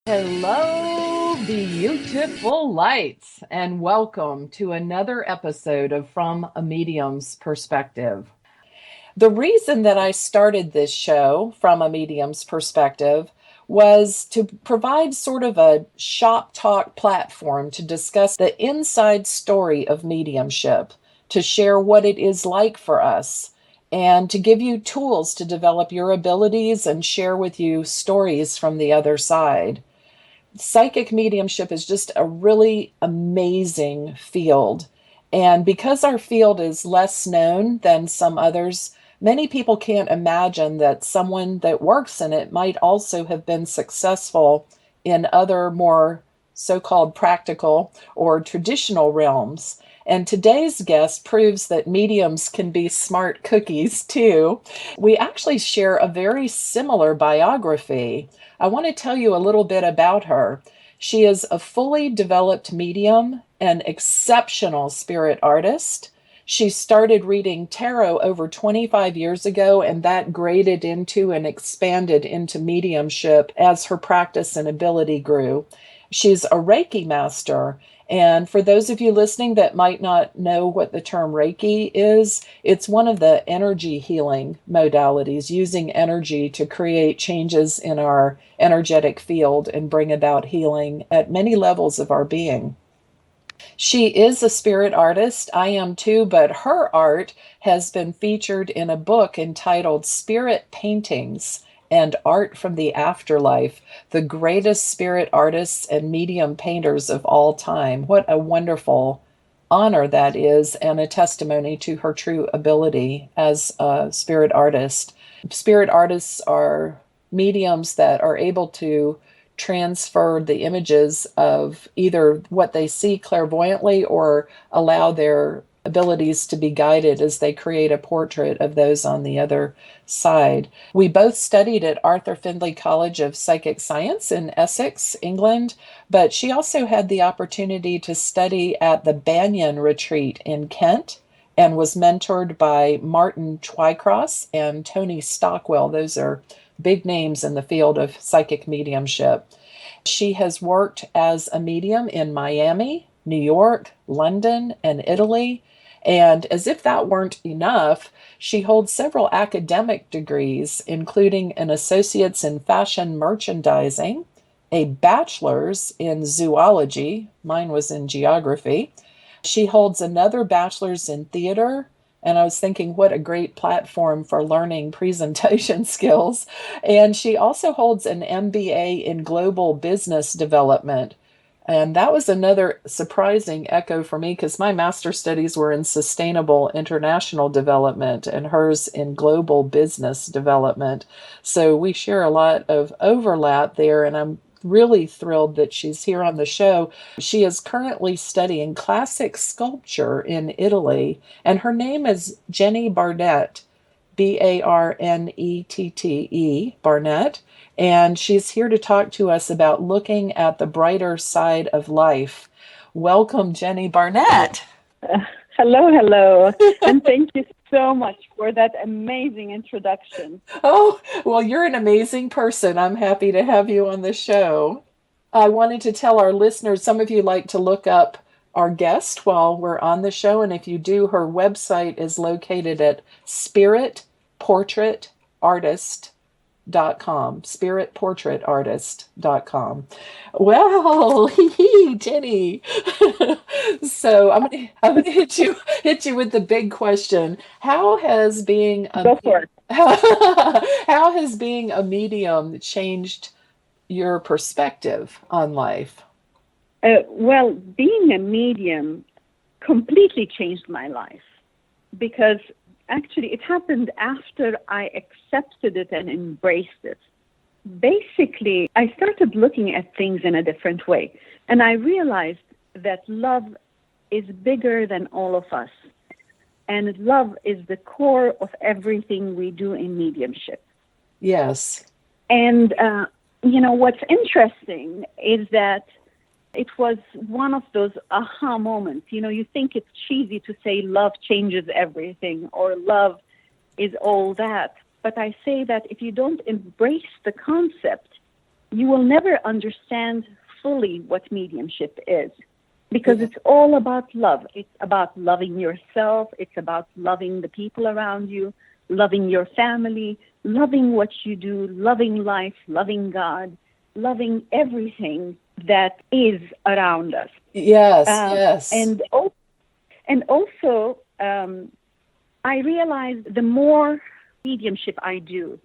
Hello, beautiful lights, and welcome to another episode of From a Medium's Perspective. The reason that I started this show, From a Medium's Perspective, was to provide sort of a shop talk platform to discuss the inside story of mediumship, to share what it is like for us, and to give you tools to develop your abilities and share with you stories from the other side. Psychic mediumship is just a really amazing field. And because our field is less known than some others, many people can't imagine that someone that works in it might also have been successful in other more so-called practical or traditional realms. And today's guest proves that mediums can be smart cookies too. We actually share a very similar biography. I want to tell you a little bit about her. She is a fully developed medium, an exceptional spirit artist. She started reading tarot over 25 years ago, and that graded into and expanded into mediumship as her practice and ability grew. She's a Reiki master. And for those of you listening that might not know what the term Reiki is, it's one of the energy healing modalities, using energy to create changes in our energetic field and bring about healing at many levels of our being. She is a spirit artist. I am too, but her art has been featured in a book entitled Spirit Paintings and Art from the Afterlife, the greatest spirit artists and medium painters of all time. What a wonderful honor that is, and a testimony to her true ability as a spirit artist. Spirit artists are mediums that are able to transfer the images of either what they see clairvoyantly or allow their abilities to be guided as they create a portrait of those on the other side. We both studied at Arthur Findlay College of Psychic Science in Essex, England, but she also had the opportunity to study at the Banyan Retreat in Kent and was mentored by Martin Twycross and Tony Stockwell. Those are big names in the field of psychic mediumship. She has worked as a medium in Miami, New York, London, and Italy. And as if that weren't enough, she holds several academic degrees, including an associate's in fashion merchandising, a bachelor's in zoology, mine was in geography. She holds another bachelor's in theater, and I was thinking, what a great platform for learning presentation skills. And she also holds an MBA in global business development. And that was another surprising echo for me because my master's studies were in sustainable international development and hers in global business development. So we share a lot of overlap there, and I'm really thrilled that she's here on the show. She is currently studying classic sculpture in Italy, and her name is Jenny Barnette, Barnette, Barnette, and she's here to talk to us about looking at the brighter side of life. Welcome, Jenny Barnette. Hello, and thank you so much for that amazing introduction. Oh, well, you're an amazing person. I'm happy to have you on the show. I wanted to tell our listeners, some of you like to look up our guest while we're on the show, and if you do, her website is located at spiritportraitartist.com, spiritportraitartist.com. Well, Jenny. So I'm gonna hit you with the big question. How has being Go for it. how has being a medium changed your perspective on life? Well, being a medium completely changed my life because actually it happened after I accepted it and embraced it. Basically, I started looking at things in a different way, and I realized that love is bigger than all of us. And love is the core of everything we do in mediumship. Yes. And, what's interesting is that it was one of those aha moments. You think it's cheesy to say love changes everything or love is all that. But I say that if you don't embrace the concept, you will never understand fully what mediumship is, because it's all about love. It's about loving yourself. It's about loving the people around you, loving your family, loving what you do, loving life, loving God, loving everything that is around us. Yes, yes. And also, I realize the more mediumship I do,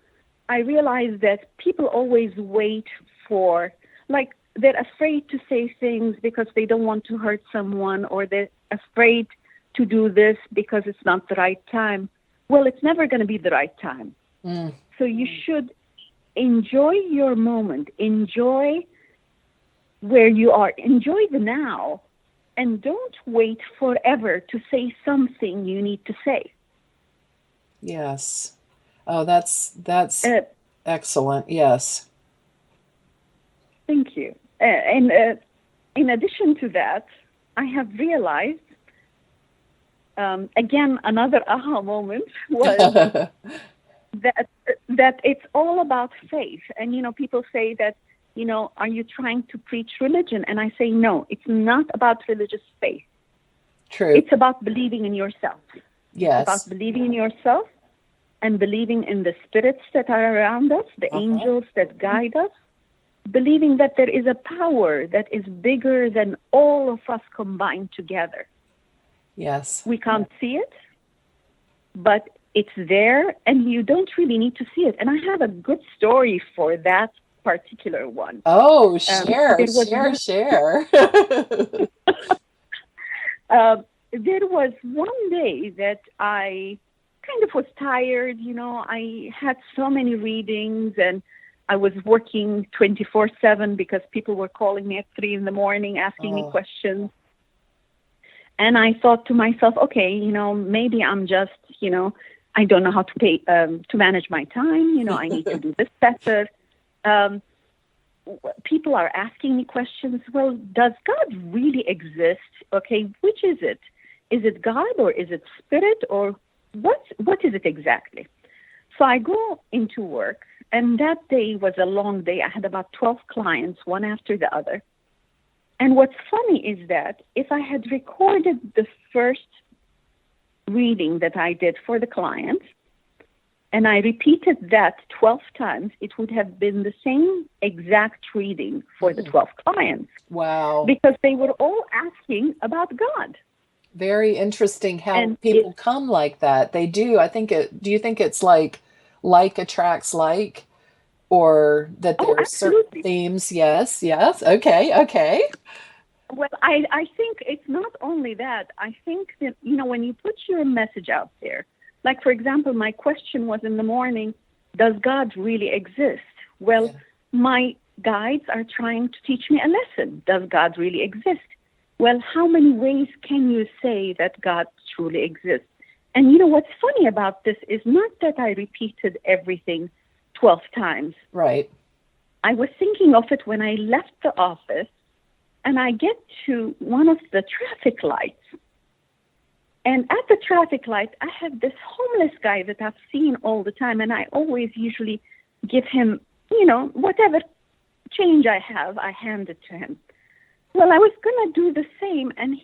I realize that people always wait for, like, they're afraid to say things because they don't want to hurt someone, or they're afraid to do this because it's not the right time. Well, it's never going to be the right time. So you should enjoy your moment, enjoy where you are, enjoy the now, and don't wait forever to say something you need to say. Yes. Oh, that's excellent. Yes. Thank you. And in addition to that, I have realized, again, another aha moment was that it's all about faith. And, people say that, are you trying to preach religion? And I say, no, it's not about religious faith. True. It's about believing in yourself. Yes. It's about believing in yourself and believing in the spirits that are around us, the angels that guide us, believing that there is a power that is bigger than all of us combined together. Yes. We can't see it, but it's there, and you don't really need to see it. And I have a good story for that particular one. Oh, share. There was one day that I kind of was tired. I had so many readings, and I was working 24/7 because people were calling me at 3 a.m. asking me questions. And I thought to myself, okay, maybe I'm just, I don't know how to manage my time. I need to do this better. People are asking me questions. Well, does God really exist? Okay, which is it? Is it God, or is it spirit, or what is it exactly? So I go into work, and that day was a long day. I had about 12 clients, one after the other. And what's funny is that if I had recorded the first reading that I did for the client, and I repeated that 12 times, it would have been the same exact reading for the 12 clients. Wow. Because they were all asking about God. Very interesting how people come like that. They do. Do you think it's like attracts like, or that there are certain themes? Yes. Okay. Well, I think it's not only that. I think that, when you put your message out there, like, for example, my question was in the morning, does God really exist? Well, my guides are trying to teach me a lesson. Does God really exist? Well, how many ways can you say that God truly exists? And what's funny about this is not that I repeated everything 12 times. Right. I was thinking of it when I left the office, and I get to one of the traffic lights. And at the traffic light, I have this homeless guy that I've seen all the time, and I always usually give him, whatever change I have, I hand it to him. Well, I was going to do the same, and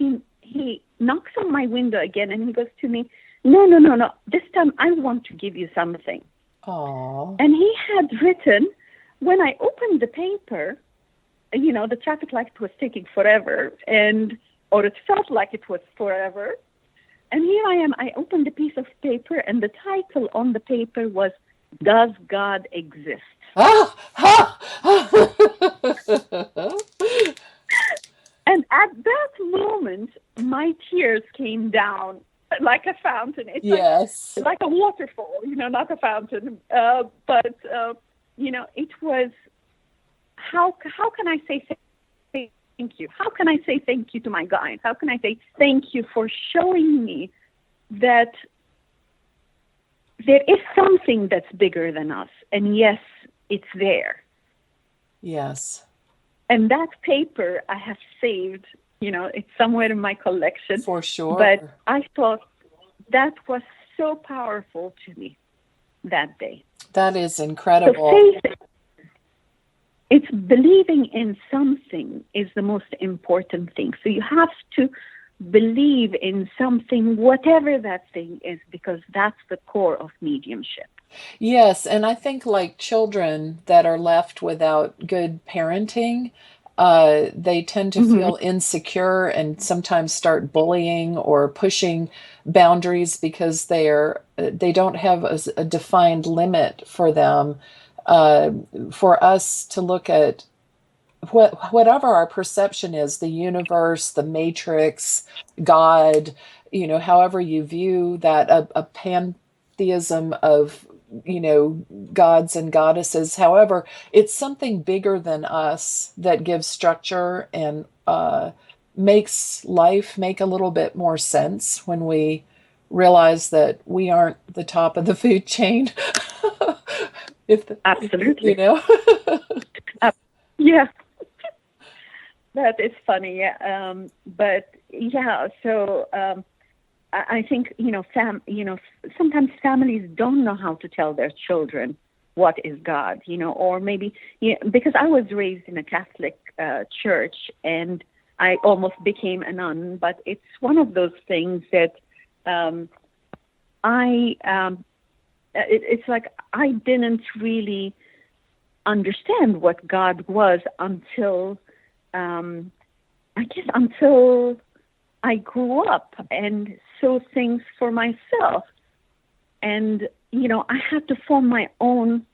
he knocks on my window again, and he goes to me, no. This time I want to give you something. Aww. And he had written, when I opened the paper, the traffic light was taking forever, or it felt like it was forever. And here I am, I opened a piece of paper, and the title on the paper was, Does God Exist? And at that moment, my tears came down like a fountain. It's like a waterfall, not a fountain. But it was, how can I say thank you? How can I say thank you to my guide? How can I say thank you for showing me that there is something that's bigger than us? And yes, it's there. Yes. And that paper I have saved, it's somewhere in my collection. For sure. But I thought that was so powerful to me that day. That is incredible. So faith it's believing in something is the most important thing. So you have to believe in something, whatever that thing is, because that's the core of mediumship. Yes, and I think like children that are left without good parenting, they tend to Mm-hmm. feel insecure and sometimes start bullying or pushing boundaries because they don't have a defined limit for them. Uh, for us to look at whatever our perception is, the universe, the matrix, God, however you view that, a pantheism of, gods and goddesses. However, it's something bigger than us that gives structure and makes life make a little bit more sense when we realize that we aren't the top of the food chain. Absolutely. Yeah, that is funny. Yeah. But yeah, so I think, sometimes families don't know how to tell their children what is God, or maybe, because I was raised in a Catholic church and I almost became a nun, but it's one of those things that it's like I didn't really understand what God was until, I guess, until I grew up and saw things for myself. And, I had to form my own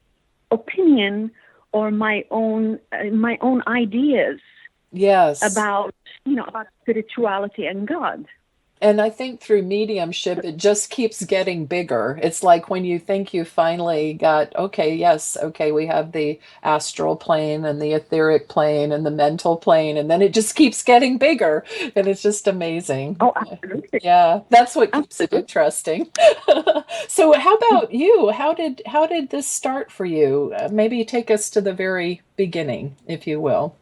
opinion or my own ideas Yes. about spirituality and God. And I think through mediumship, it just keeps getting bigger. It's like when you think you finally got, okay, yes, okay, we have the astral plane and the etheric plane and the mental plane, and then it just keeps getting bigger. And it's just amazing. Oh, absolutely. Yeah, that's what keeps it Absolutely. interesting. So how about you? How did this start for you? Maybe take us to the very beginning, if you will.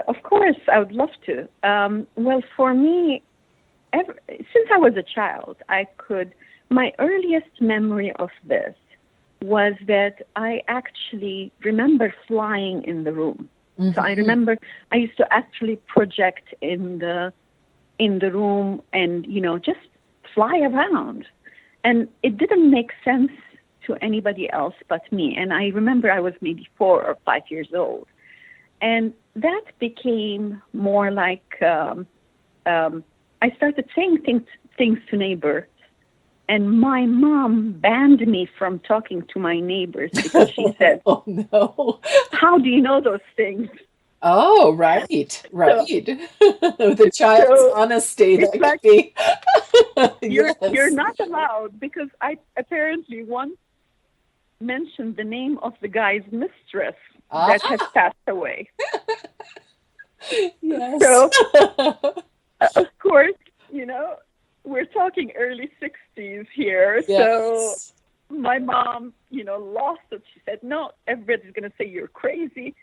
Of course, I would love to. Well, for me, since I was a child, my earliest memory of this was that I actually remember flying in the room. Mm-hmm. So I remember I used to actually project in the room and, just fly around. And it didn't make sense to anybody else but me. And I remember I was maybe 4 or 5 years old. And that became more like I started saying things to neighbors, and my mom banned me from talking to my neighbors because she said, "Oh no! How do you know those things?" Oh, right. So, The child's so honesty it's that could like be. you're Yes. not allowed, because I apparently once mentioned the name of the guy's mistress that has Ah, passed away. yes. So, of course, we're talking early 60s here. So Yes. my mom, lost it. She said, no, everybody's going to say you're crazy.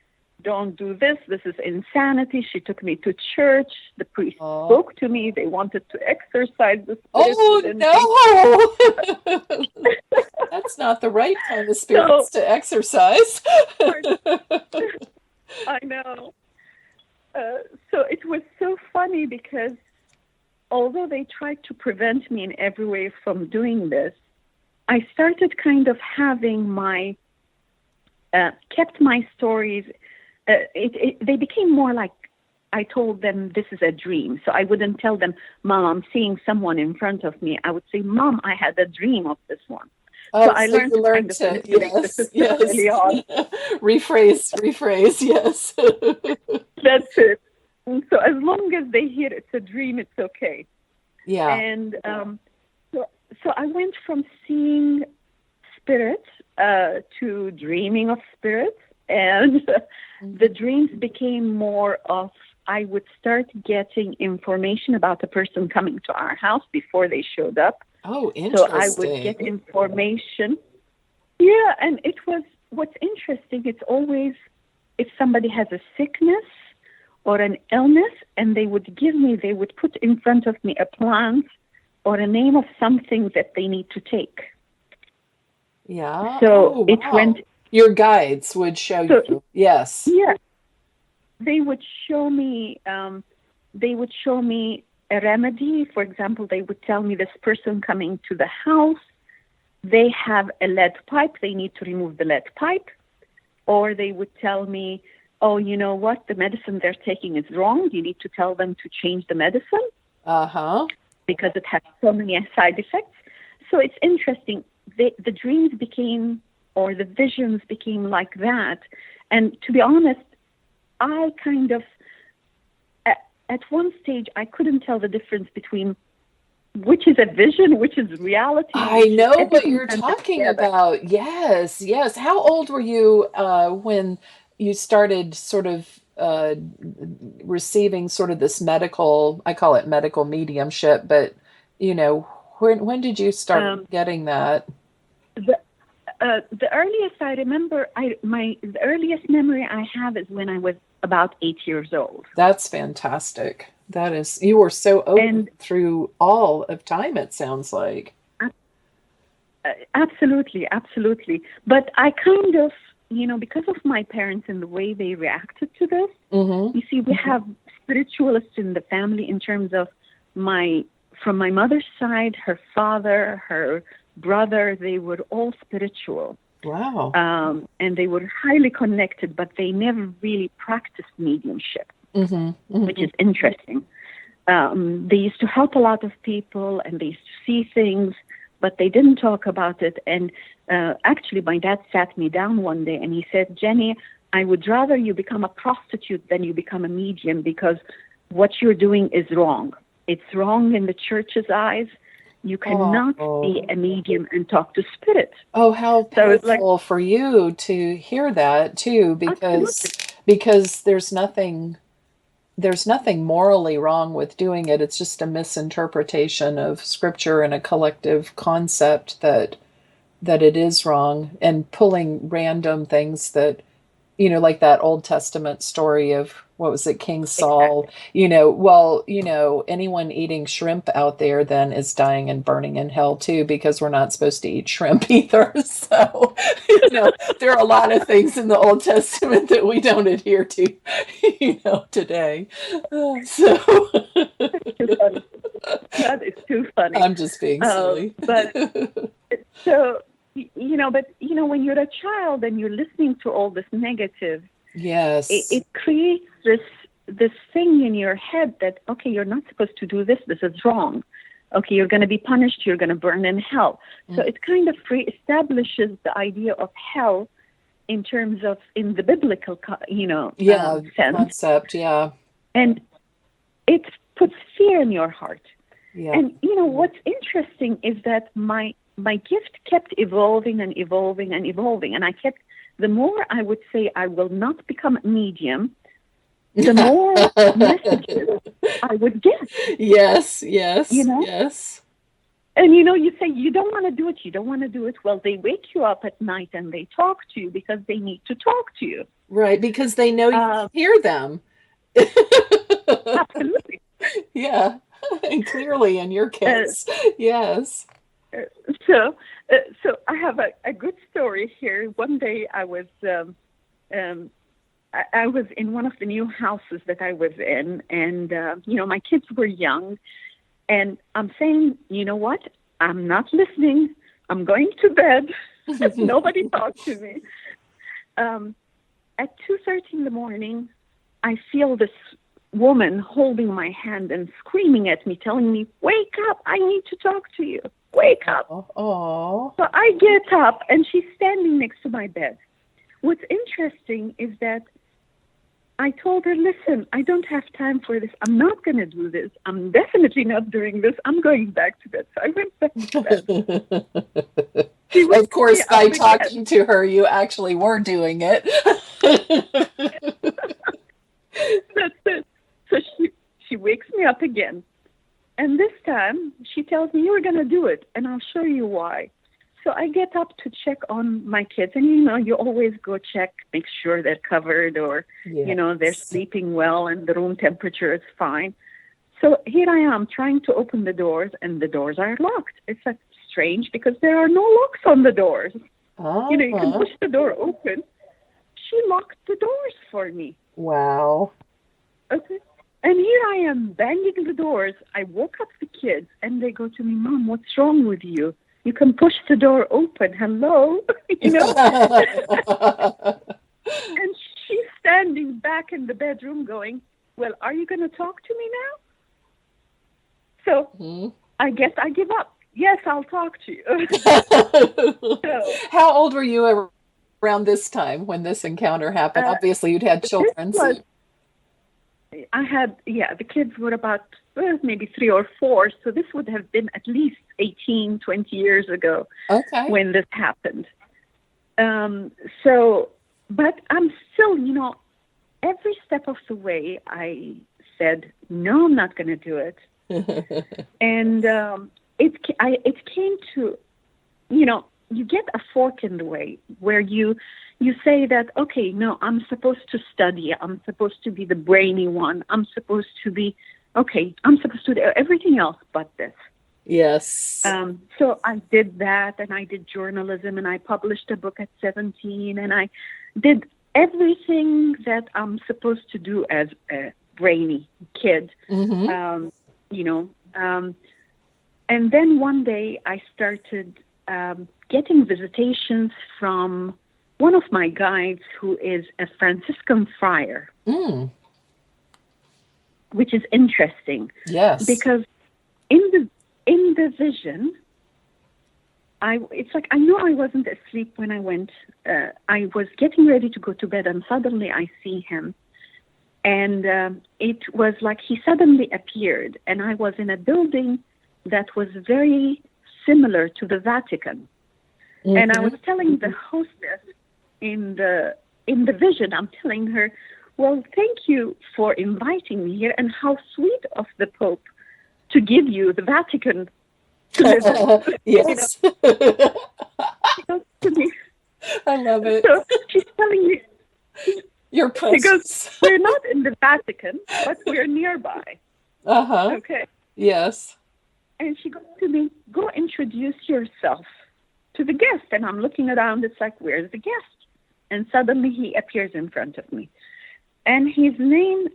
Don't do this. This is insanity. She took me to church. The priest Oh, spoke to me. They wanted to exorcise the spirits oh within me. no! That's not the right kind of So spirits to exercise. I know. So it was so funny because although they tried to prevent me in every way from doing this, I started kind of having kept my stories. They became more like I told them this is a dream. So I wouldn't tell them, Mom, I'm seeing someone in front of me. I would say, Mom, I had a dream of this one. So Oh, I so learned you to kind learned of to, manipulate the yes, system yes. early on. Rephrase, yes. That's it. And so as long as they hear it's a dream, it's okay. Yeah. And so I went from seeing spirits to dreaming of spirits, and the dreams became more of I would start getting information about the person coming to our house before they showed up. Oh, So I would get interesting. information. Yeah, and what's interesting, it's always if somebody has a sickness or an illness, and they would put in front of me a plant or a name of something that they need to take. Yeah. So Oh, it wow. went, Your guides would show So you. Yes. yeah, they would show me. They would show me a remedy. For example, they would tell me this person coming to the house, they have a lead pipe. They need to remove the lead pipe. Or they would tell me, oh, you know what? The medicine they're taking is wrong. You need to tell them to change the medicine Uh-huh. because it has so many side effects. So it's interesting. The dreams became, or the visions became like that. And to be honest, I kind of, at one stage, I couldn't tell the difference between which is a vision, which is reality, I which is know what everything you're blended talking together. about. Yes, yes. How old were you when you started sort of receiving sort of this medical, I call it medical mediumship, but when did you start Um, getting that? the the earliest I remember, the earliest memory I have is when I was about 8 years old. That's fantastic. That is, you were so open And through all of time, it sounds like. absolutely, absolutely. But I kind of, because of my parents and the way they reacted to this, Mm-hmm. you see, we have spiritualists in the family in terms of from my mother's side, her father, her brother, they were all spiritual. Wow. And they were highly connected, but they never really practiced mediumship, Mm-hmm. which Mm-hmm. is interesting. They used to help a lot of people and they used to see things, but they didn't talk about it. And actually, my dad sat me down one day and he said, Jenny, I would rather you become a prostitute than you become a medium because what you're doing is wrong. It's wrong in the church's eyes. You cannot be Oh. a medium and talk to spirit. Oh, how So it's like, painful for you to hear that too, absolutely. because there's nothing morally wrong with doing it. It's just a misinterpretation of scripture and a collective concept that it is wrong, and pulling random things that like that Old Testament story of what was it, King Saul, Exactly. well, anyone eating shrimp out there then is dying and burning in hell too, because we're not supposed to eat shrimp either. So, there are a lot of things in the Old Testament that we don't adhere to, today. So Too funny. That is too funny. I'm just being silly. But so, when you're a child and you're listening to all this negative, Yes. it creates this thing in your head that, okay, you're not supposed to do this. This is wrong. Okay, you're going to be punished. You're going to burn in hell. So it kind of establishes the idea of hell in terms of in the biblical, Yeah, sense, concept. Yeah. and it puts fear in your heart. Yeah. And what's interesting is that my gift kept evolving and evolving and evolving, and the more I would say I will not become a medium, the more messages I would get. Yes, You yes, know, yes. and you say you don't want to do it, you don't want to do it. Well, they wake you up at night and they talk to you because they need to talk to you. Right, because they know you Uh, hear them. Absolutely. Yeah, and clearly in your Uh, case. Yes. uh, so, so I have a good story here. One day um, I was in one of the new houses that I was in, and my kids were young, and I'm saying, you know what? I'm not listening. I'm going to bed. Nobody talked to me. At 2:30 in the morning, I feel this woman holding my hand and screaming at me, telling me, "Wake up! I need to talk to you. Wake up!" Oh. So I get up, and she's standing next to my bed. What's interesting is that I told her, listen, I don't have time for this. I'm not going to do this. I'm definitely not doing this. I'm going back to bed. So I went back to bed. She Of wakes me course, up by again. talking to her, you actually were doing it. That's it. So she wakes me up again. And this time she tells me, you're going to do it. And I'll show you why. So I get up to check on my kids. And, you always go check, make sure they're covered or, they're Yes. sleeping well and the room temperature is fine. So here I am trying to open the doors and the doors are locked. It's strange because there are no locks on the doors. You can Uh-huh. push the door open. She locked the doors for me. Wow. Okay. And here I am banging the doors. I woke up the kids and they go to me, Mom, what's wrong with you? You can push the door open. Hello? you know? And she's standing back in the bedroom going, well, are you going to talk to me now? So Mhm. I guess I give up. Yes, I'll talk to you. So How old were you around this time when this encounter happened? uh, Obviously, you'd had this children, was, so I had, the kids were about maybe 3 or 4. So this would have been at least 18, 20 years ago okay. when this happened. So, but I'm still, every step of the way I said, no, I'm not going to do it. And it came to, you get a fork in the way where you say that, okay, no, I'm supposed to study. I'm supposed to be the brainy one. I'm supposed to do everything else but this. Yes. So I did that, and I did journalism, and I published a book at 17, and I did everything that I'm supposed to do as a brainy kid. Mm-hmm. And then one day I started getting visitations from one of my guides who is a Franciscan friar, which is interesting. Yes. Because in the vision, it's like I know I wasn't asleep when I went. I was getting ready to go to bed, and suddenly I see him. And it was like he suddenly appeared, and I was in a building that was very similar to the Vatican. Mm-hmm. And I was telling the hostess in the vision, I'm telling her, well, thank you for inviting me here, and how sweet of the Pope to give you the Vatican to live in. Yes. She goes to me. I love it. So she's telling me, your presence. She goes, we're not in the Vatican, but we're nearby. Uh-huh. Okay. Yes. And she goes to me, go introduce yourself to the guest. And I'm looking around, it's like, where's the guest? And suddenly he appears in front of me. And his name,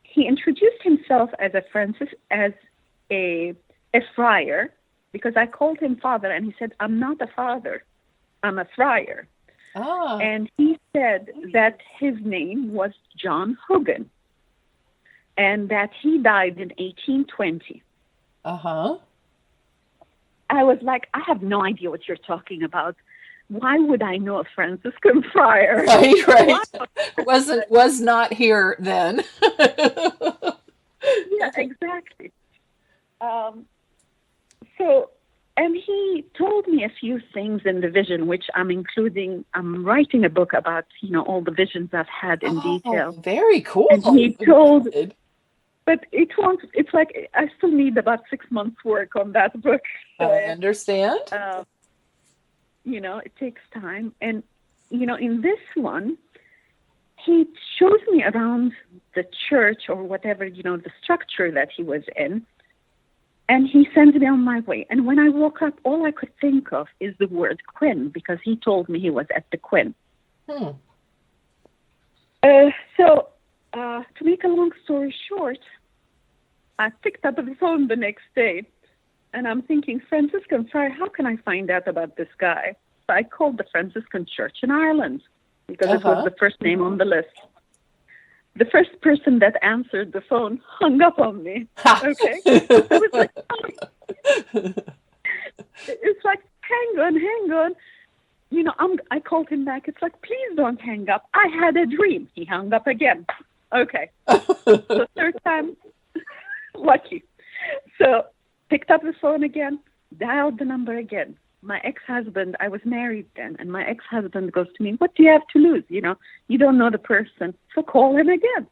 he introduced himself as a friar, because I called him father, and he said, I'm not a father, I'm a friar. Ah. And he said that his name was John Hogan, and that he died in 1820. Uh-huh. I was like, I have no idea what you're talking about. Why would I know a Franciscan friar? Right. Was not here then. Yeah, exactly. And he told me a few things in the vision, which I'm writing a book about, all the visions I've had in detail. Very cool. And he told, but it's like, I still need about 6 months work on that book. So, I understand. It takes time. And, in this one, he shows me around the church or whatever, the structure that he was in. And he sends me on my way. And when I woke up, all I could think of is the word Quinn, because he told me he was at the Quinn. So to make a long story short, I picked up the phone the next day, and I'm thinking, Franciscan friar, how can I find out about this guy? So I called the Franciscan Church in Ireland, because it was the first name on the list. The first person that answered the phone hung up on me. Okay? I was like, it's like, hang on. I called him back. It's like, please don't hang up. I had a dream. He hung up again. Okay. So third time, lucky. So picked up the phone again, dialed the number again. My ex-husband, I was married then, and my ex-husband goes to me, what do you have to lose? You don't know the person, so call him again.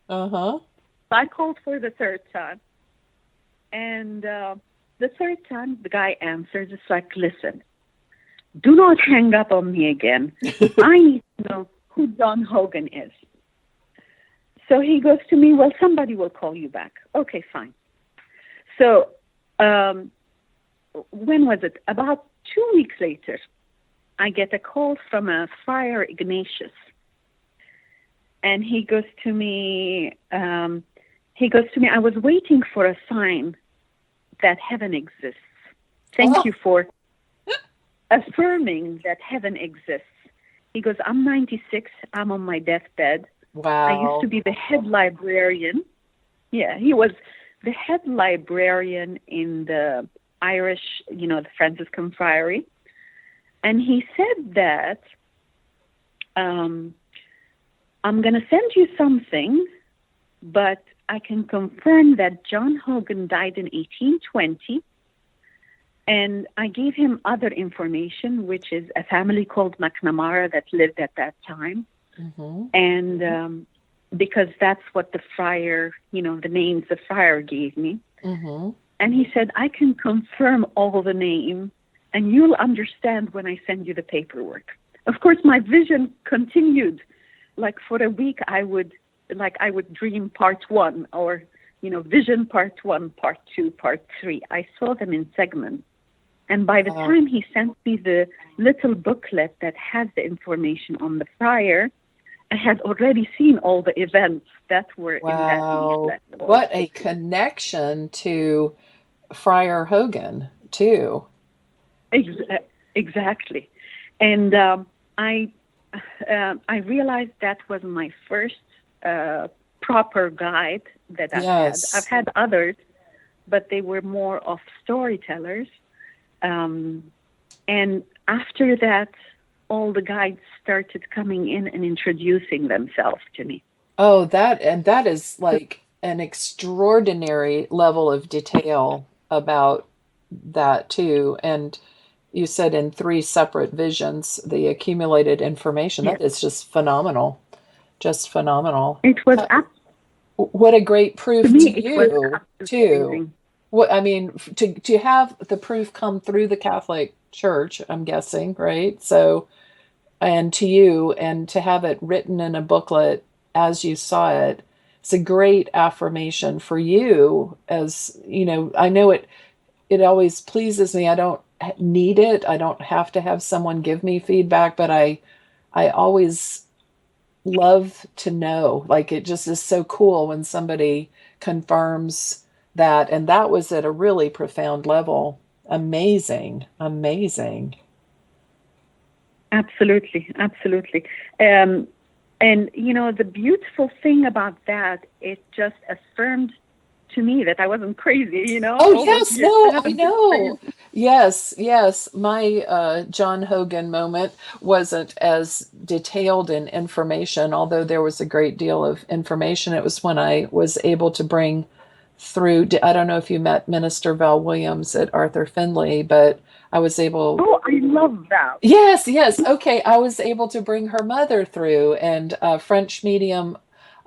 Uh-huh. So I called for the third time. And the third time, the guy answers, it's like, listen, do not hang up on me again. I need to know who John Hogan is. So he goes to me, well, somebody will call you back. Okay, fine. So when was it? About 2 weeks later, I get a call from a Friar Ignatius, and he goes to me, I was waiting for a sign that heaven exists. Thank you for affirming that heaven exists. He goes, I'm 96. I'm on my deathbed. Wow. I used to be the head librarian. Yeah, he was the head librarian in the Irish, the Franciscan Friary. And he said that, I'm going to send you something, but I can confirm that John Hogan died in 1820. And I gave him other information, which is a family called McNamara that lived at that time. Mm-hmm. And because that's what the friar, the names the friar gave me. Mm-hmm. And he said, I can confirm all the names, and you'll understand when I send you the paperwork. Of course, my vision continued. Like for a week, I would dream part 1 or, vision part 1, part 2, part 3. I saw them in segments. And by the time he sent me the little booklet that had the information on the friar, I had already seen all the events that were in that leaflet. What a connection to Friar Hogan, too. Exactly. And I realized that was my first proper guide that I've had. I've had others, but they were more of storytellers. And after that, all the guides started coming in and introducing themselves to me. Oh, that is like an extraordinary level of detail about that too. And you said in 3 separate visions, the accumulated information, that is just phenomenal. Just phenomenal. It was what a great proof to you too. Amazing. What I mean, to have the proof come through the Catholic Church, I'm guessing, right? So, and to you, and to have it written in a booklet as you saw it, it's a great affirmation for you. As I know it always pleases me. I don't need it. I don't have to have someone give me feedback, but I always love to know. Like, it just is so cool when somebody confirms that, and that was at a really profound level. Amazing. Absolutely. And the beautiful thing about that, it just affirmed to me that I wasn't crazy, Oh, yes, no, I know. Yes. My John Hogan moment wasn't as detailed in information, although there was a great deal of information. It was when I was able to bring through, I don't know if you met Minister Val Williams at Arthur Findlay, but I was able... Oh, I love that. Yes. Okay, I was able to bring her mother through, and French medium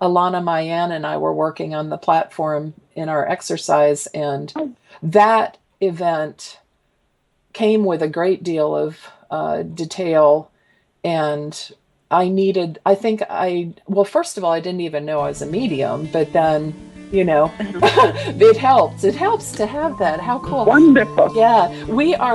Alana Mayan and I were working on the platform in our exercise, and that event came with a great deal of detail, and first of all, I didn't even know I was a medium, but then, it helps to have that. How cool. Wonderful. Yeah,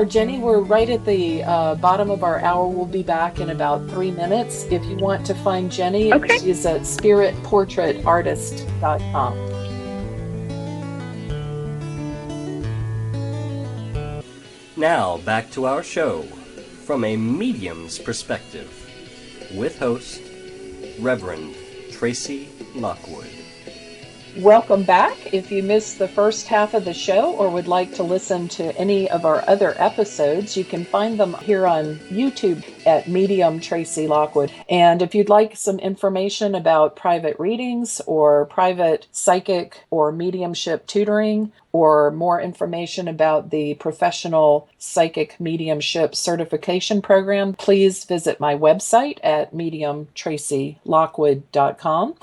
Jenny, we're right at the bottom of our hour. We'll be back in about 3 minutes. If you want to find Jenny, she's at spiritportraitartist.com. Now back to our show, From a Medium's Perspective, with host, Reverend Tracey Lockwood. Welcome back. If you missed the first half of the show or would like to listen to any of our other episodes, you can find them here on YouTube at Medium Tracey Lockwood. And if you'd like some information about private readings or private psychic or mediumship tutoring, or more information about the professional psychic mediumship certification program, please visit my website at mediumtracylockwood.com.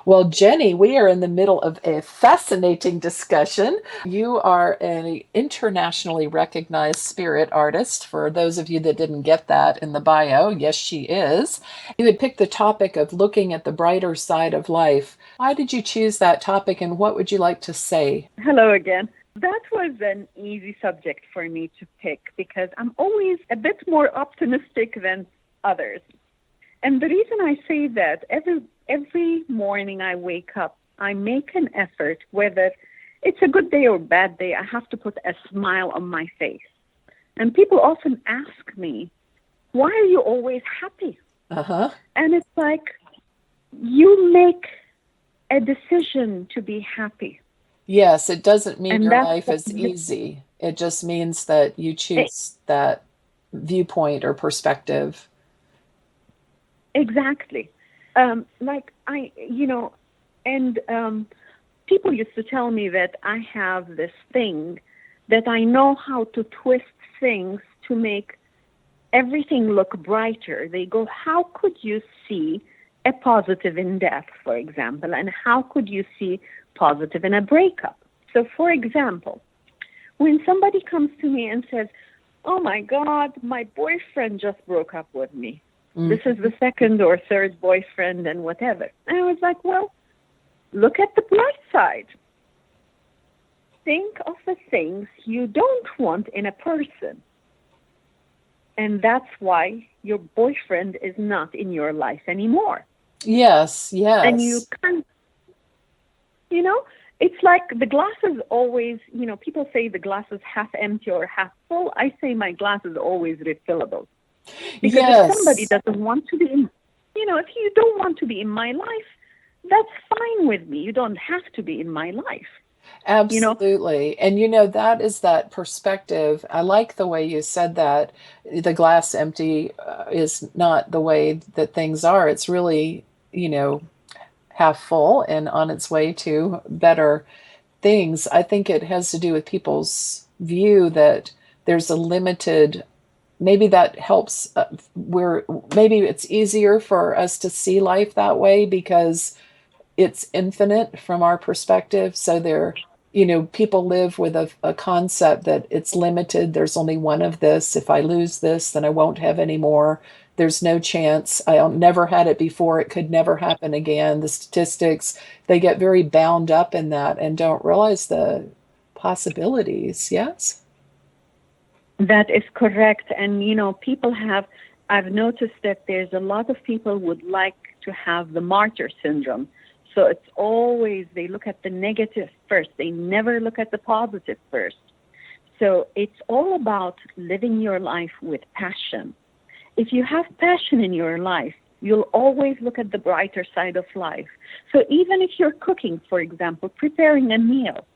Well, Jenny, we are in the middle of a fascinating discussion. You are an internationally recognized spirit artist. For those of you that didn't get that in the bio, yes, she is. You had picked the topic of looking at the brighter side of life. Why did you choose that topic, and what would you like to say? Hello again. That was an easy subject for me to pick because I'm always a bit more optimistic than others. And the reason I say that, every morning I wake up, I make an effort, whether it's a good day or bad day, I have to put a smile on my face. And people often ask me, why are you always happy? Uh-huh. And it's like, you make a decision to be happy. Yes, it doesn't mean And your that's life is easy. It just means that you choose that viewpoint or perspective. exactly. People used to tell me that I have this thing that I know how to twist things to make everything look brighter. They go, how could you see a positive in death, for example, and how could you see positive in a breakup? So, for example, when somebody comes to me and says, oh my God, my boyfriend just broke up with me. This is the second or third boyfriend and whatever. And I was like, well, look at the bright side. Think of the things you don't want in a person. And that's why your boyfriend is not in your life anymore. Yes, And you yes. can't, it's like the glass is always, people say the glass is half empty or half full. I say my glass is always refillable. Because if somebody Yes, doesn't want to be in, if you don't want to be in my life, that's fine with me. You don't have to be in my life. You know, absolutely. And that is that perspective. I like the way you said that. The glass empty is not the way that things are. It's really, half full and on its way to better things. I think it has to do with people's view that there's a limited, maybe that helps where maybe it's easier for us to see life that way because it's infinite from our perspective. So people live with a concept that it's limited. There's only one of this. If I lose this, then I won't have any more. There's no chance. I never had it before. It could never happen again. The statistics, they get very bound up in that and don't realize the possibilities. Yes. that is correct. And, I've noticed that there's a lot of people would like to have the martyr syndrome. So it's always, they look at the negative first. They never look at the positive first. So it's all about living your life with passion. If you have passion in your life, you'll always look at the brighter side of life. So even if you're cooking, for example, preparing a meal,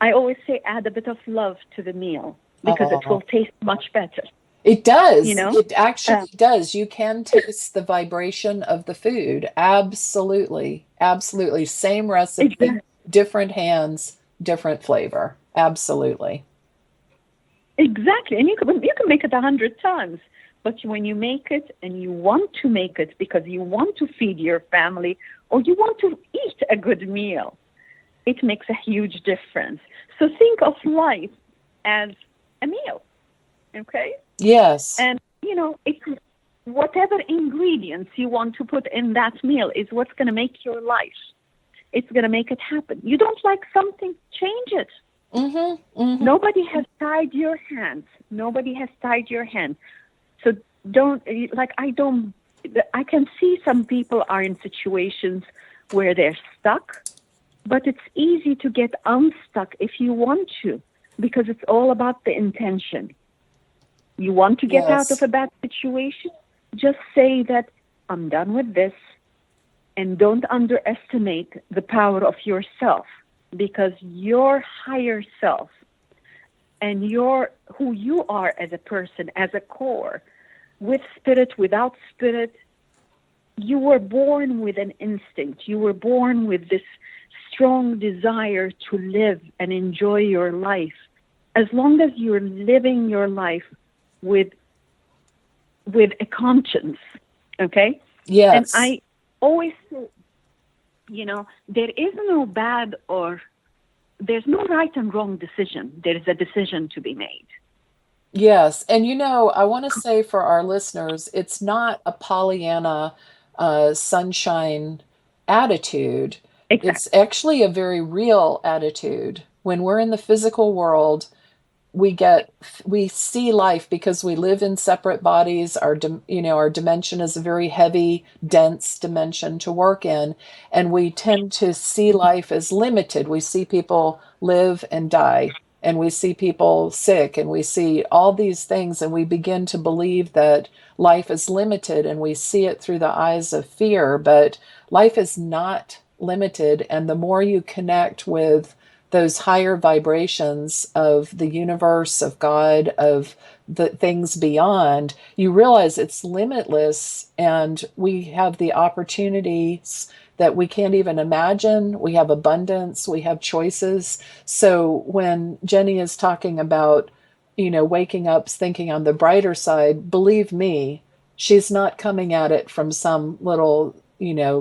I always say add a bit of love to the meal because it will Oh, taste much better, it you does. know? It Uh, actually does. You can taste the vibration of the food. Absolutely. Absolutely. Same recipe, exactly. different hands, different flavor. Absolutely. Exactly. And you can make it 100 times. But when you make it and you want to make it because you want to feed your family or you want to eat a good meal, it makes a huge difference. So think of life as a meal, okay? Yes. And, it's whatever ingredients you want to put in that meal is what's going to make your life. It's going to make it happen. You don't like something, change it. Mm-hmm. Mm-hmm. Nobody has tied your hands. Nobody has tied your hands. So don't, I can see some people are in situations where they're stuck, but it's easy to get unstuck if you want to, because it's all about the intention. You want to get out of Yes. a bad situation? Just say that I'm done with this, and don't underestimate the power of yourself, because your higher self and who you are as a person, as a core, with spirit, without spirit, you were born with an instinct. You were born with this strong desire to live and enjoy your life. As long as you're living your life with a conscience, okay? And Yes. I always say, there is no bad or there's no right and wrong decision. There is a decision to be made. Yes. And I want to say for our listeners, it's not a Pollyanna sunshine attitude. It's Exactly. actually a very real attitude. When we're in the physical world, we see life because we live in separate bodies. Our dimension is a very heavy, dense dimension to work in, and we tend to see life as limited. We see people live and die, and we see people sick, and we see all these things, and we begin to believe that life is limited, and we see it through the eyes of fear. But life is not limited, and the more you connect with those higher vibrations of the universe, of God, of the things beyond, you realize it's limitless, and we have the opportunities that we can't even imagine. We have abundance, we have choices. So when Jenny is talking about, waking up thinking on the brighter side, believe me, she's not coming at it from some little,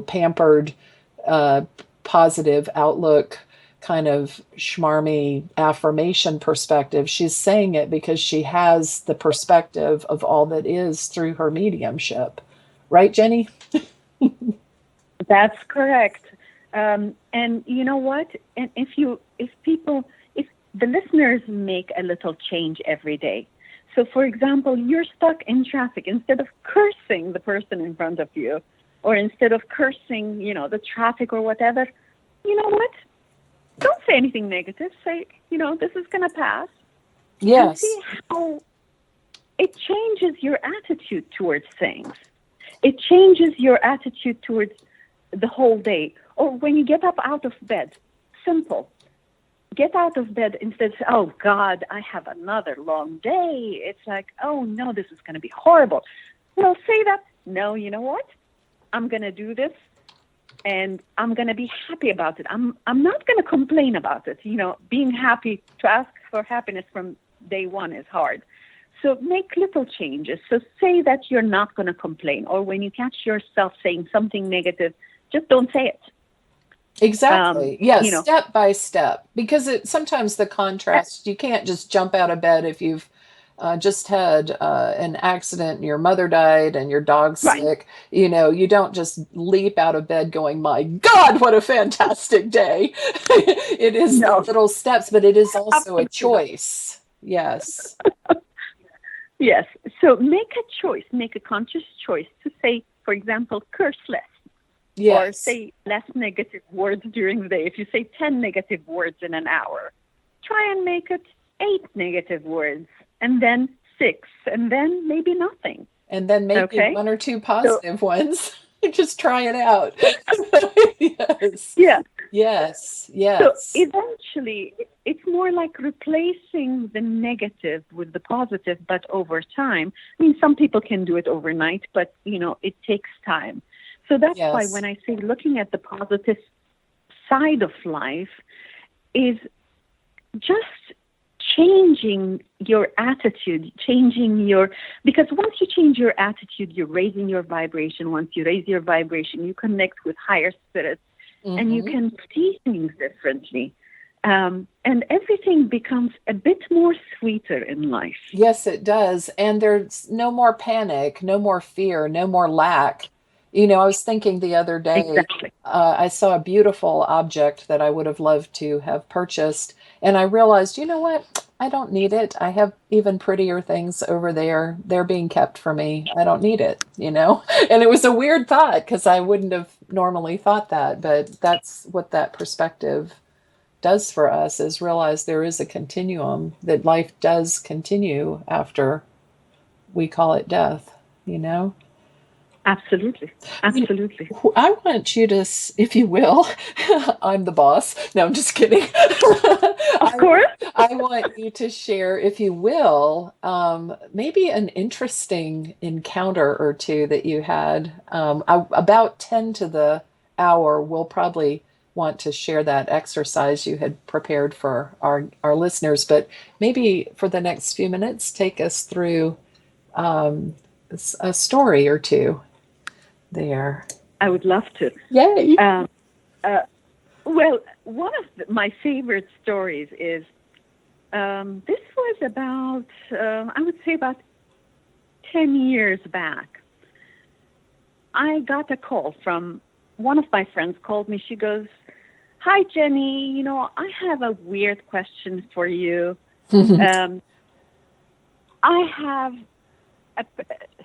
pampered, positive outlook kind of schmarmy affirmation perspective. She's saying it because she has the perspective of all that is through her mediumship. Right, Jenny? That's correct. And you know what? And if the listeners make a little change every day. So, for example, you're stuck in traffic. Instead of cursing the person in front of you, or instead of cursing, the traffic or whatever, you know what? Don't say anything negative. Say, this is going to pass. Yes. And see how it changes your attitude towards things. It changes your attitude towards the whole day. Or when you get up out of bed, simple. Get out of bed instead of, oh, God, I have another long day. It's like, oh, no, this is going to be horrible. Well, say that, no, you know what? I'm going to do this. And I'm going to be happy about it. I'm not going to complain about it. Being happy, to ask for happiness from day one is hard. So make little changes. So say that you're not going to complain. Or when you catch yourself saying something negative, just don't say it. Exactly. Yes, step by step. Because sometimes the contrast, you can't just jump out of bed if you've just had an accident and your mother died and your dog's sick. You don't just leap out of bed going, my God, what a fantastic day. It is the little steps, but it is also a choice. Yes. Yes. So make a choice, make a conscious choice to say, for example, curse less. Yes. Or say less negative words during the day. If you say 10 negative words in an hour, try and make it 8 negative words. And then 6, and then maybe nothing. And then maybe 1 or 2 positive ones. Just try it out. Yes. Yeah. Yes. So eventually, it's more like replacing the negative with the positive, but over time. I mean, some people can do it overnight, but, it takes time. So that's why when I say looking at the positive side of life is just changing your attitude, because once you change your attitude, you're raising your vibration. Once you raise your vibration, you connect with higher spirits, and you can see things differently. And everything becomes a bit more sweeter in life. Yes, it does. And there's no more panic, no more fear, no more lack. I was thinking the other day, I saw a beautiful object that I would have loved to have purchased. And I realized, you know what? I don't need it. I have even prettier things over there. They're being kept for me. I don't need it, And it was a weird thought because I wouldn't have normally thought that. But that's what that perspective does for us, is realize there is a continuum, that life does continue after we call it death, Absolutely. I want you to, if you will, I'm the boss. No, I'm just kidding. Of course. I want you to share, if you will, maybe an interesting encounter or two that you had. About 10 to the hour, we'll probably want to share that exercise you had prepared for our listeners. But maybe for the next few minutes, take us through a story or two. There. I would love to. Yay. Well, one of my favorite stories is, this was about, I would say about 10 years back. I got a call from one of my friends, called me. She goes, Hi, Jenny. I have a weird question for you. I have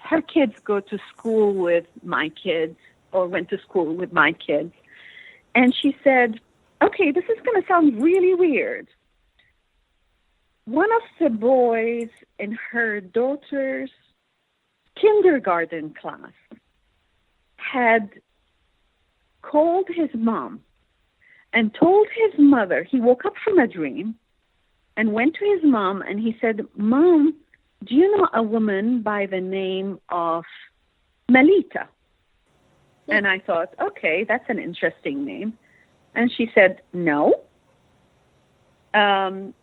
her kids go to school with my kids, or went to school with my kids. And she said, okay, this is going to sound really weird. One of the boys in her daughter's kindergarten class had called his mom and told his mother, he woke up from a dream and went to his mom and he said, Mom, do you know a woman by the name of Melita? And I thought, okay, that's an interesting name. And she said, no. And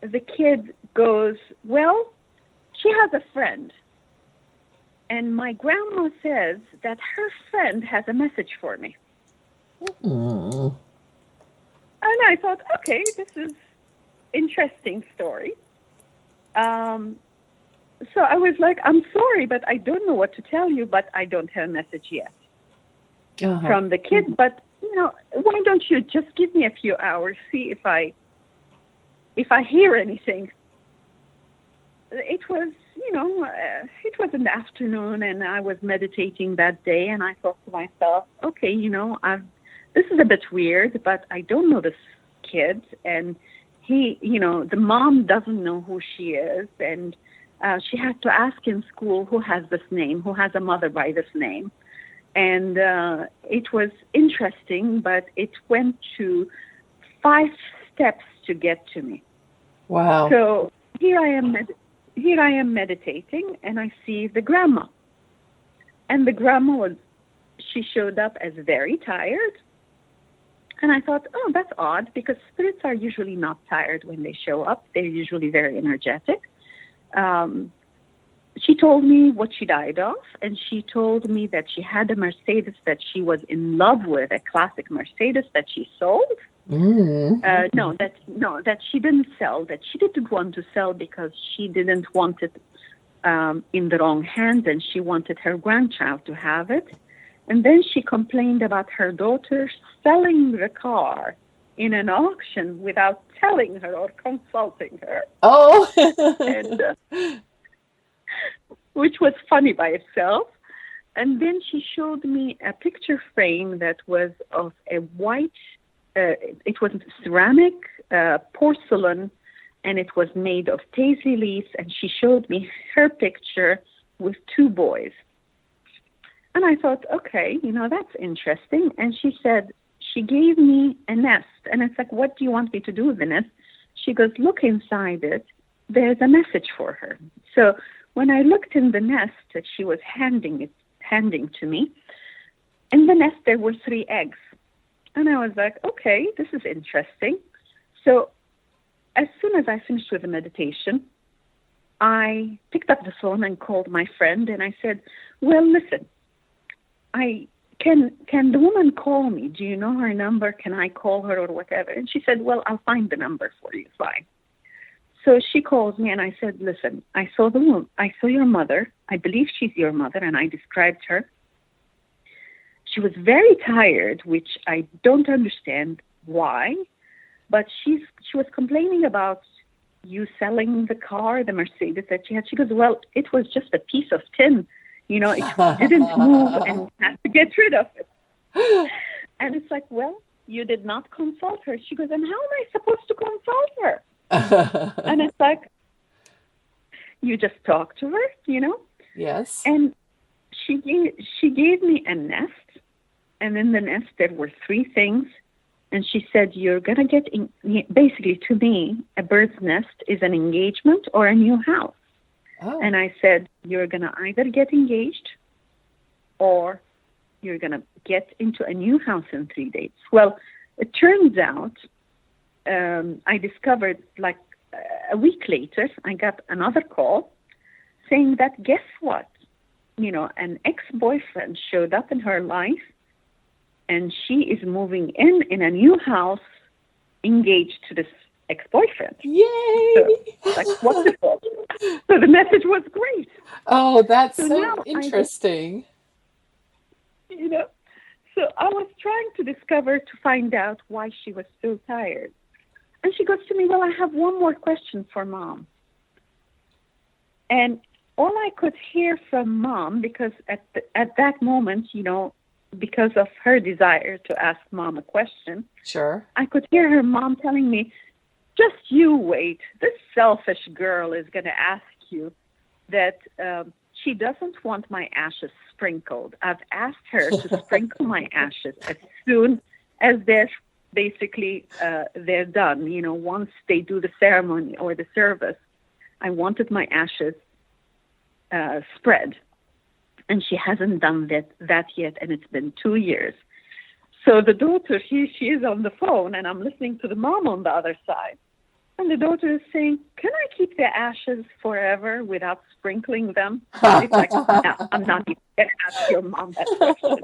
the kid goes, well, she has a friend. And my grandma says that her friend has a message for me. And I thought, okay, this is interesting story. So I was like, I'm sorry, but I don't know what to tell you, but I don't have a message yet from the kid. But, why don't you just give me a few hours, see if I hear anything. It was, it was in the afternoon and I was meditating that day and I thought to myself, okay, this is a bit weird, but I don't know this kid. And he, the mom doesn't know who she is. And she had to ask in school who has this name, who has a mother by this name. And it was interesting, but it went to 5 steps to get to me. Wow. So here I am meditating, and I see the grandma. And the grandma she showed up as very tired. And I thought, oh, that's odd, because spirits are usually not tired when they show up. They're usually very energetic. She told me what she died of, and she told me that she had a Mercedes that she was in love with, a classic Mercedes that she sold. That she didn't sell, that she didn't want to sell because she didn't want it in the wrong hands, and she wanted her grandchild to have it. And then she complained about her daughter selling the car in an auction without telling her or consulting her. Oh, and which was funny by itself. And then she showed me a picture frame that was of a white, it was ceramic, porcelain, and it was made of paisley leaves. And she showed me her picture with 2 boys. And I thought, okay, that's interesting. And she said, she gave me a nest. And it's like, what do you want me to do with the nest? She goes, look inside it. There's a message for her. So when I looked in the nest that she was handing to me, in the nest there were 3 eggs. And I was like, okay, this is interesting. So as soon as I finished with the meditation, I picked up the phone and called my friend. And I said, well, listen, can the woman call me? Do you know her number? Can I call her or whatever? And she said, well, I'll find the number for you. Fine. So she calls me and I said, listen, I saw your mother. I believe she's your mother. And I described her. She was very tired, which I don't understand why, but she was complaining about you selling the car, the Mercedes that she had. She goes, well, it was just a piece of tin. It didn't move and had to get rid of it. And it's like, well, you did not consult her. She goes, and how am I supposed to consult her? And it's like, you just talk to her, Yes. And she gave me a nest, and in the nest there were 3 things, and she said, you're gonna get basically, to me, a bird's nest is an engagement or a new house. Oh. And I said, you're gonna either get engaged or you're gonna get into a new house in 3 days. Well, it turns out I discovered, like a week later, I got another call saying that, guess what? An ex-boyfriend showed up in her life, and she is moving in a new house, engaged to this ex-boyfriend. Yay! So, like, wonderful. So the message was great. Oh, that's so now interesting. So I was trying to find out why she was so tired. And she goes to me, well, I have one more question for Mom. And all I could hear from Mom, because at that moment, because of her desire to ask Mom a question, Sure. I could hear her mom telling me, just you wait. This selfish girl is going to ask you that she doesn't want my ashes sprinkled. I've asked her to sprinkle my ashes as soon as they're done. Once they do the ceremony or the service, I wanted my ashes spread. And she hasn't done that yet, and it's been 2 years. So the daughter, she is on the phone, and I'm listening to the mom on the other side. And the daughter is saying, can I keep the ashes forever without sprinkling them? It's like, no, I'm not even going to ask your mom that question.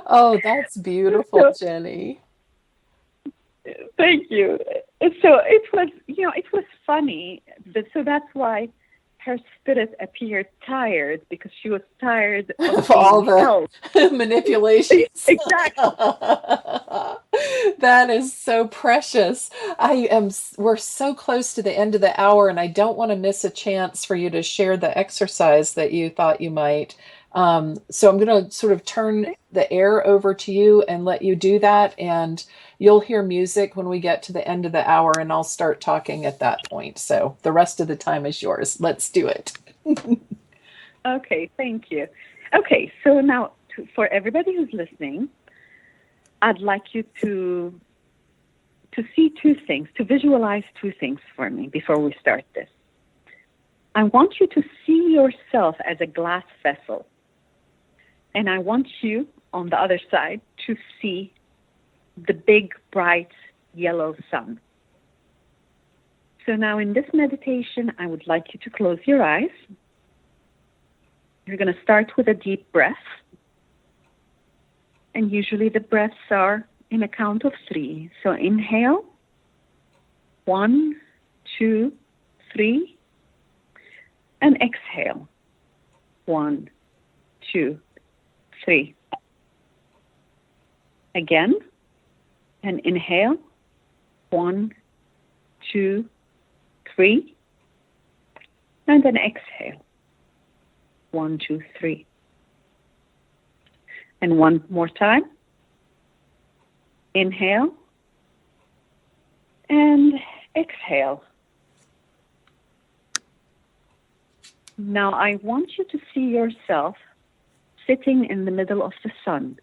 Oh, that's beautiful, Jenny. Thank you. So it was funny. So that's why her spirit appeared tired, because she was tired of all the held. manipulations. Exactly. That is so precious. We're so close to the end of the hour, and I don't want to miss a chance for you to share the exercise that you thought you might. So I'm going to sort of turn the air over to you and let you do that. And you'll hear music when we get to the end of the hour, and I'll start talking at that point. So the rest of the time is yours. Let's do it. Okay, thank you. Okay, so now for everybody who's listening, I'd like you to see two things, to visualize two things for me before we start this. I want you to see yourself as a glass vessel. And I want you, on the other side, to see the big, bright, yellow sun. So now in this meditation, I would like you to close your eyes. You're going to start with a deep breath. And usually the breaths are in a count of 3. So inhale, 1, 2, 3. And exhale, 1, 2, 3. Again, and inhale, 1, 2, 3. And then exhale, 1, 2, 3. And one more time. Inhale and exhale. Now I want you to see yourself sitting in the middle of the sun.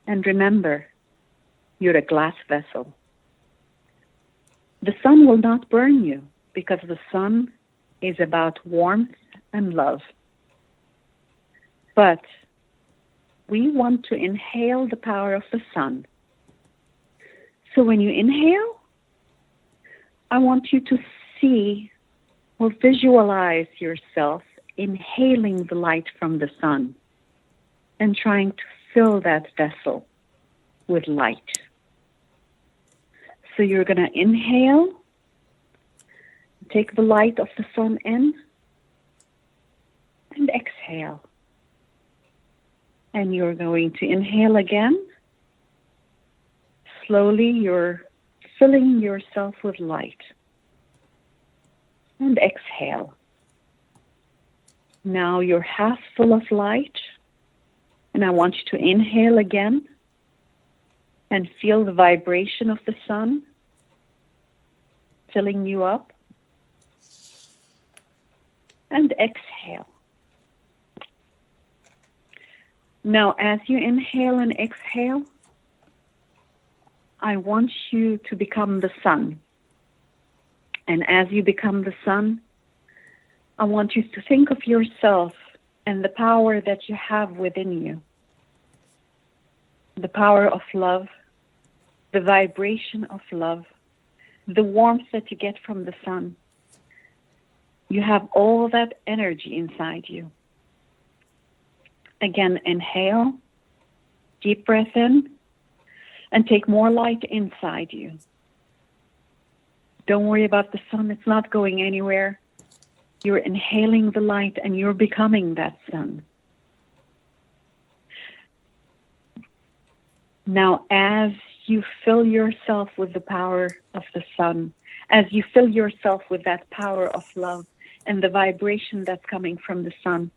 And remember, you're a glass vessel. The sun will not burn you, because the sun is about warmth and love. But we want to inhale the power of the sun. So when you inhale, I want you to see or visualize yourself inhaling the light from the sun and trying to fill that vessel with light. So you're going to inhale, take the light of the sun in, and exhale. And you're going to inhale again. Slowly, you're filling yourself with light. And exhale. Now you're half full of light. And I want you to inhale again and feel the vibration of the sun filling you up. And exhale. Now, as you inhale and exhale, I want you to become the sun. And as you become the sun, I want you to think of yourself and the power that you have within you. The power of love, the vibration of love, the warmth that you get from the sun. You have all that energy inside you. Again, inhale, deep breath in, and take more light inside you. Don't worry about the sun. It's not going anywhere. You're inhaling the light and you're becoming that sun. Now, as you fill yourself with the power of the sun, as you fill yourself with that power of love and the vibration that's coming from the sun,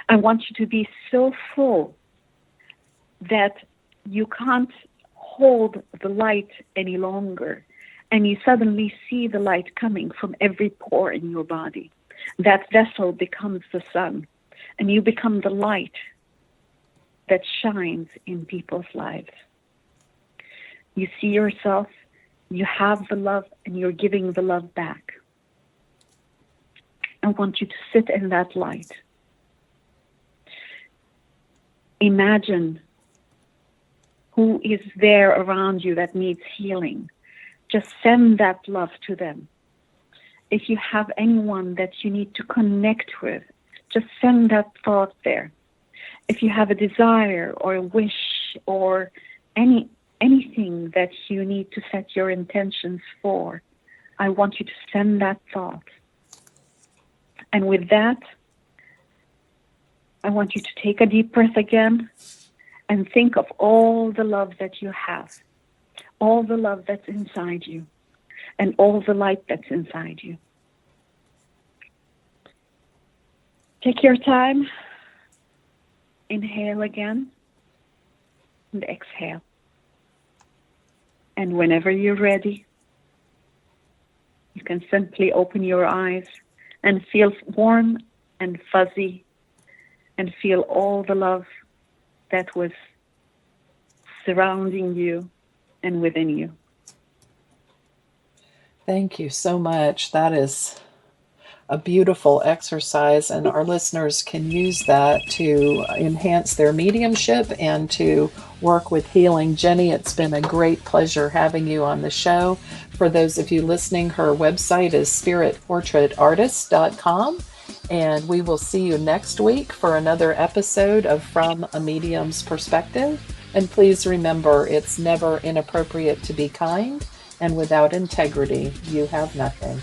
I want you to be so full that you can't hold the light any longer, and you suddenly see the light coming from every pore in your body. That vessel becomes the sun, and you become the light that shines in people's lives. You see yourself, you have the love, and you're giving the love back. I want you to sit in that light. Imagine who is there around you that needs healing. Just send that love to them. If you have anyone that you need to connect with, just send that thought there. If you have a desire or a wish or anything that you need to set your intentions for, I want you to send that thought. And with that, I want you to take a deep breath again and think of all the love that you have, all the love that's inside you, and all the light that's inside you. Take your time. Inhale again and exhale. And whenever you're ready, you can simply open your eyes and feel warm and fuzzy and feel all the love that was surrounding you and within you. Thank you so much. That is a beautiful exercise, and our listeners can use that to enhance their mediumship and to work with healing. Jenny, it's been a great pleasure having you on the show. For those of you listening, her website is spiritportraitartist.com, and we will see you next week for another episode of From a Medium's Perspective. And please remember, it's never inappropriate to be kind, and without integrity, you have nothing.